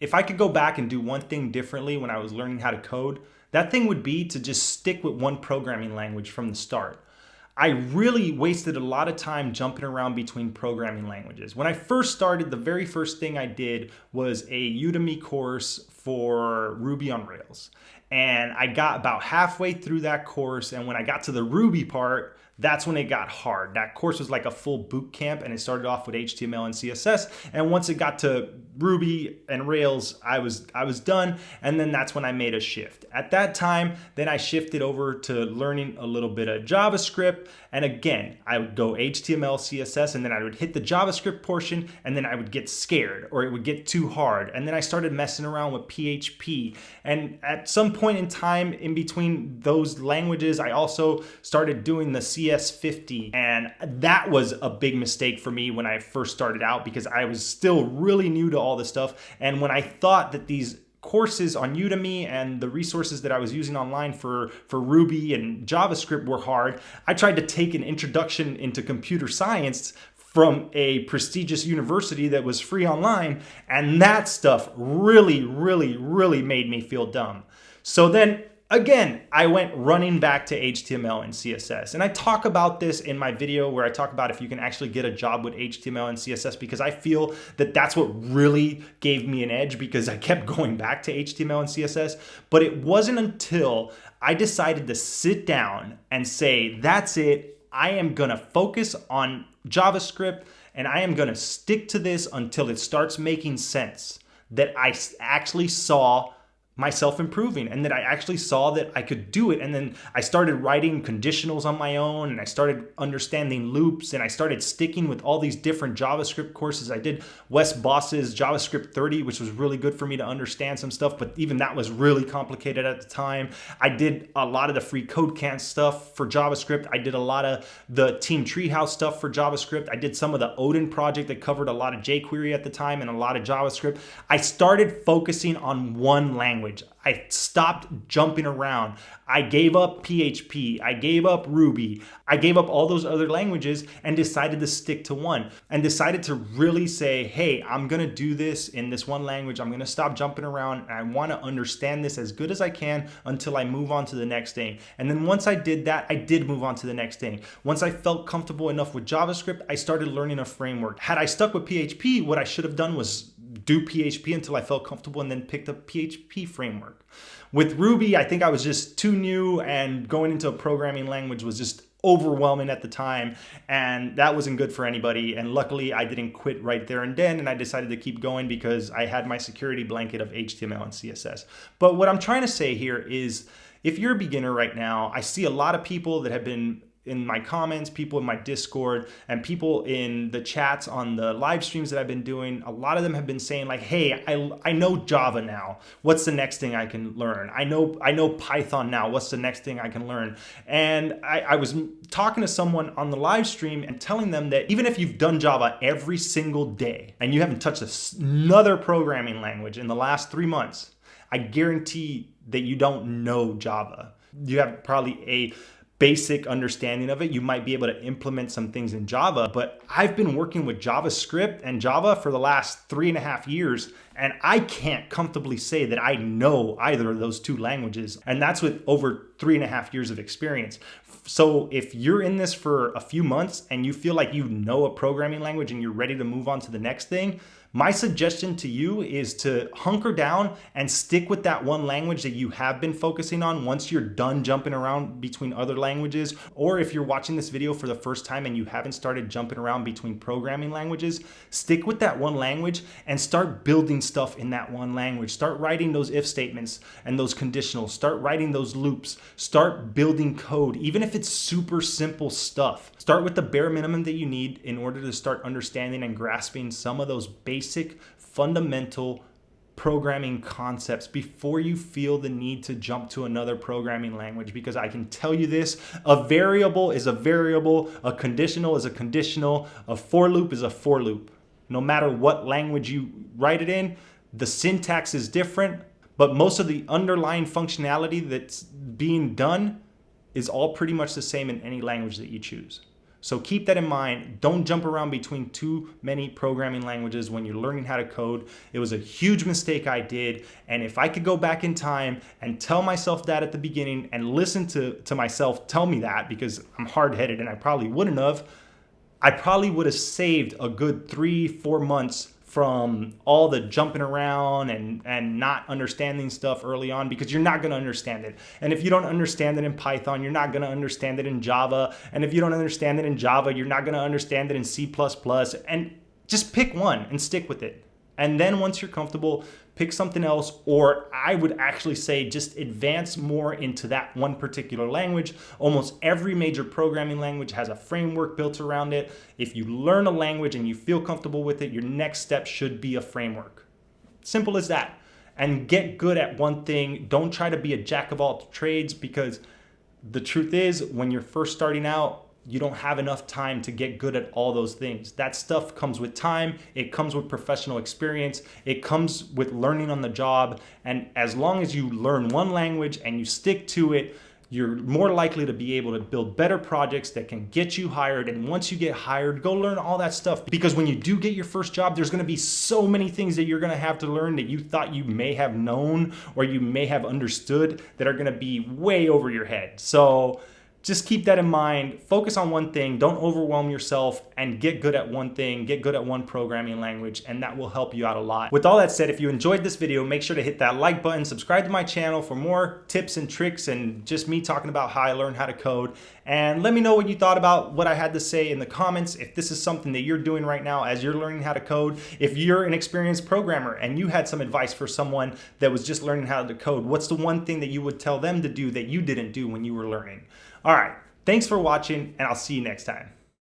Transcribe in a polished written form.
If I could go back and do one thing differently when I was learning how to code, that thing would be to just stick with one programming language from the start. I really wasted a lot of time jumping around between programming languages. When I first started, the very first thing I did was a Udemy course for Ruby on Rails. And I got about halfway through that course, and when I got to the Ruby part, that's when it got hard. That course was like a full boot camp, and it started off with HTML and CSS. And once it got to Ruby and Rails, I was done. And then that's when I made a shift. At that time, then I shifted over to learning a little bit of JavaScript. And again, I would go HTML, CSS, and then I would hit the JavaScript portion, and then I would get scared or it would get too hard. And then I started messing around with PHP. And at some point in time in between those languages, I also started doing the CS50. And that was a big mistake for me when I first started out because I was still really new to all this stuff. And when I thought that these courses on Udemy and the resources that I was using online for Ruby and JavaScript were hard, I tried to take an introduction into computer science from a prestigious university that was free online, and that stuff really, really, really made me feel dumb. So then again, I went running back to HTML and CSS. And I talk about this in my video where I talk about if you can actually get a job with HTML and CSS, because I feel that that's what really gave me an edge because I kept going back to HTML and CSS. But it wasn't until I decided to sit down and say, that's it. I am going to focus on JavaScript and I am going to stick to this until it starts making sense, that I actually saw myself improving and that I actually saw that I could do it. And then I started writing conditionals on my own, and I started understanding loops, and I started sticking with all these different JavaScript courses. I did Wes Boss's JavaScript 30, which was really good for me to understand some stuff, but even that was really complicated at the time. I did a lot of the free CodeCamp stuff for JavaScript. I did a lot of the Team Treehouse stuff for JavaScript. I did some of the Odin project that covered a lot of jQuery at the time and a lot of JavaScript. I started focusing on one language. I stopped jumping around. I gave up PHP. I gave up Ruby. I gave up all those other languages and decided to stick to one and decided to really say, hey, I'm going to do this in this one language. I'm going to stop jumping around, and I want to understand this as good as I can until I move on to the next thing. And then once I did that, I did move on to the next thing. Once I felt comfortable enough with JavaScript, I started learning a framework. Had I stuck with PHP, what I should have done was do PHP until I felt comfortable and then picked up PHP framework. With Ruby, I think I was just too new, and going into a programming language was just overwhelming at the time, and that wasn't good for anybody. And luckily I didn't quit right there and then, and I decided to keep going because I had my security blanket of HTML and CSS. But what I'm trying to say here is, if you're a beginner right now, I see a lot of people that have been in my comments, people in my Discord, and people in the chats on the live streams that I've been doing. A lot of them have been saying like, hey, I know Java now. What's the next thing I can learn? I know Python now. What's the next thing I can learn? And I was talking to someone on the live stream and telling them that even if you've done Java every single day and you haven't touched another programming language in the last 3 months, I guarantee that you don't know Java. You have probably a basic understanding of it. You might be able to implement some things in Java, but I've been working with JavaScript and Java for the last 3.5 years, and I can't comfortably say that I know either of those two languages. And that's with over 3.5 years of experience. So if you're in this for a few months and you feel like you know a programming language and you're ready to move on to the next thing, my suggestion to you is to hunker down and stick with that one language that you have been focusing on once you're done jumping around between other languages. Or if you're watching this video for the first time and you haven't started jumping around between programming languages, stick with that one language and start building stuff in that one language. Start writing those if statements and those conditionals. Start writing those loops. Start building code, even if it's super simple stuff. Start with the bare minimum that you need in order to start understanding and grasping some of those basic, fundamental programming concepts before you feel the need to jump to another programming language. Because I can tell you this, a variable is a variable, a conditional is a conditional, a for loop is a for loop. No matter what language you write it in, the syntax is different, but most of the underlying functionality that's being done is all pretty much the same in any language that you choose. So keep that in mind. Don't jump around between too many programming languages when you're learning how to code. It was a huge mistake I did. And if I could go back in time and tell myself that at the beginning and listen to myself tell me that, because I'm hard-headed and I probably wouldn't have, I probably would have saved a good 3-4 months from all the jumping around and not understanding stuff early on, because you're not going to understand it. And if you don't understand it in Python, you're not going to understand it in Java. And if you don't understand it in Java, you're not going to understand it in C++. And just pick one and stick with it. And then once you're comfortable, pick something else, or I would actually say just advance more into that one particular language. Almost every major programming language has a framework built around it. If you learn a language and you feel comfortable with it, your next step should be a framework. Simple as that. And get good at one thing. Don't try to be a jack of all trades, because the truth is, when you're first starting out, you don't have enough time to get good at all those things. That stuff comes with time. It comes with professional experience. It comes with learning on the job. And as long as you learn one language and you stick to it, you're more likely to be able to build better projects that can get you hired. And once you get hired, go learn all that stuff. Because when you do get your first job, there's going to be so many things that you're going to have to learn that you thought you may have known or you may have understood that are going to be way over your head. So just keep that in mind. Focus on one thing. Don't overwhelm yourself, and get good at one thing. Get good at one programming language, and that will help you out a lot. With all that said, if you enjoyed this video, make sure to hit that like button, subscribe to my channel for more tips and tricks and just me talking about how I learned how to code. And let me know what you thought about what I had to say in the comments. If this is something that you're doing right now as you're learning how to code, if you're an experienced programmer and you had some advice for someone that was just learning how to code, what's the one thing that you would tell them to do that you didn't do when you were learning? All right, thanks for watching, and I'll see you next time.